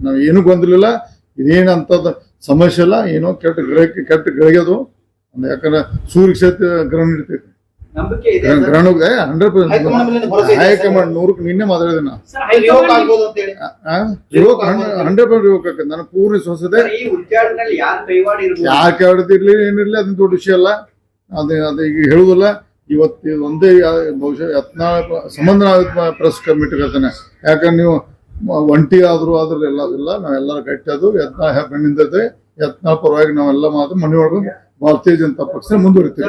ನಾವು ಏನೂ ಗೊಂದಲಿಲ್ಲ, ಇದೇನಂತದ ಸಮಸ್ಯೆ ಇಲ್ಲ, ಏನೋ ಕೆಟ್ಟ ಗಳಿಗೆದು. ಯಾಕಂದ್ರೆ ಸೂರ್ಯ ಕ್ಷೇತ್ರ ಗ್ರಹಣ ಇರ್ತೈತಿ, ಗ್ರಹಣ 100% ಹೈಕಮಾಂಡ್ 100ಕ್ಕೆ ನಿನ್ನೆ ಮಾತಾಡಿದೆ ನಾ 100% ರಿವೋಕ್ ಆಕೈತಿ. ನನಗೆ ಪೂರ್ಣ ವಿಶ್ವಾಸ ಇದೆ. ಯಾರು ಕೇಳಿರ್ಲಿ ಏನಿರ್ಲಿ ಅದನ್ನ ದೊಡ್ಡ ವಿಷಯ ಅಲ್ಲ, ಅದು ಈಗ ಹೇಳುದಿಲ್ಲ. ಇವತ್ತು ಒಂದೇ ಬಹುಶಃ ಸಂಬಂಧ ಪ್ರೆಸ್ ಕಮಿಟಿ ಹೇಳ್ತಾನೆ. ಯಾಕಂದ್ರೆ ನೀವು ಒಂಟಿ ಆದ್ರೂ ಅದ್ರಲ್ಲಿ ಎಲ್ಲದಿಲ್ಲ, ನಾವೆಲ್ಲರ ಗಟ್ಟಿ ಅದು ಯತ್ನಾಳ್ ಬೆನ್ನಿಂದೈತೆ. ಯತ್ನಾಳ್ ಪರವಾಗಿ ನಾವೆಲ್ಲ ಮಾತು ಮನೆ ಒಳಗೆ ಭಾರತೀಯ ಜನತಾ ಪಕ್ಷ ಮುಂದುವರಿತೀವಿ.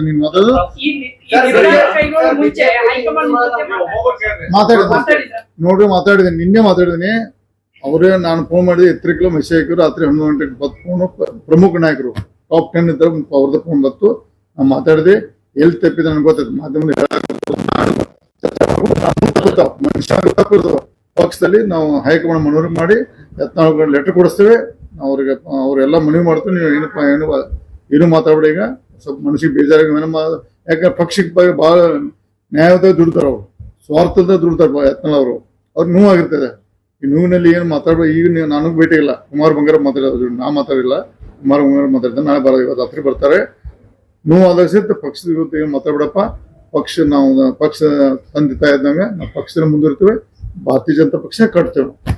ನೀನ್ ಮಾತಾಡೋದು ನೋಡ್ರಿ, ಮಾತಾಡಿದ್ದೀನಿ, ನಿನ್ನೆ ಮಾತಾಡಿದೀನಿ. ಅವರೇ ನಾನು ಫೋನ್ ಮಾಡಿದೆ, ಎತ್ತರಿಕಲು ಮೆಸೇಜ್ ಹಾಕಿದ್ರು. ರಾತ್ರಿ 11 ಗಂಟೆಗೆ ಫೋನು. ಪ್ರಮುಖ ನಾಯಕರು ಟಾಪ್ 10 ಇದ್ದರು, ಅವ್ರದ್ದು ಫೋನ್ ಬಂತು. ನಾನು ಮಾತಾಡಿದೆ. ಎಲ್ಲಿ ತಪ್ಪಿದೆ ನನಗೆ ಗೊತ್ತಾಯ್ತು. ಮಾಧ್ಯಮದಲ್ಲಿ ಮನುಷ್ಯ ಪಕ್ಷದಲ್ಲಿ ನಾವು ಹೈಕಮಾಂಡ್ ಮನವಿ ಮಾಡಿ ಯತ್ನಾಳ್ ಲೆಟರ್ ಕೊಡಿಸ್ತೇವೆ. ಅವ್ರಿಗೆ ಅವರೆಲ್ಲ ಮನವಿ ಮಾಡ್ತೀವಿ. ನೀವು ಏನು ಮಾತಾಡ್ಬೇಡಿ. ಈಗ ಸ್ವಲ್ಪ ಮನಸ್ಸಿಗೆ ಬೇಜಾರಾಗಿ ಯಾಕಂದ್ರೆ ಪಕ್ಷಕ್ಕೆ ಬಗ್ಗೆ ಭಾಳ ನ್ಯಾಯದ ದುಡ್ತಾರೆ, ಅವರು ಸ್ವಾರ್ಥದ ದುಡ್ತಾರೆ ಯತ್ನಾಳ್ ಅವರು. ಅವ್ರಿಗೆ ನೋವಾಗಿರ್ತದೆ. ಈ ನೋವಿನಲ್ಲಿ ಏನು ಮಾತಾಡ್ಬೇಕು. ಈಗ ನೀವು ನನಗೆ ಭೇಟಿ ಇಲ್ಲ, ಕುಮಾರ್ ಬಂಗಾರ ಮಾತಾಡೋದು, ನಾ ಮಾತಾಡಿಲ್ಲ. ಕುಮಾರ್ ಬಂಗಾರ ಮಾತಾಡ್ತಾರೆ, ನಾಳೆ ಇವತ್ತು ರಾತ್ರಿ ಬರ್ತಾರೆ. ನೋವು ಆದಾಗ ಸಹಿತ ಪಕ್ಷದ ಇವತ್ತು ಏನು ಮಾತಾಡ್ಬಿಡಪ್ಪ, ನಾವು ಪಕ್ಷ ತಂದೆ ತಾಯಿ ಇದ್ದಂಗೆ ನಾವು ಪಕ್ಷದಲ್ಲಿ ಮುಂದುವರಿತೇವೆ. ಭಾರತೀಯ ಜನತಾ ಪಕ್ಷ ಕಟ್ತೇವೆ.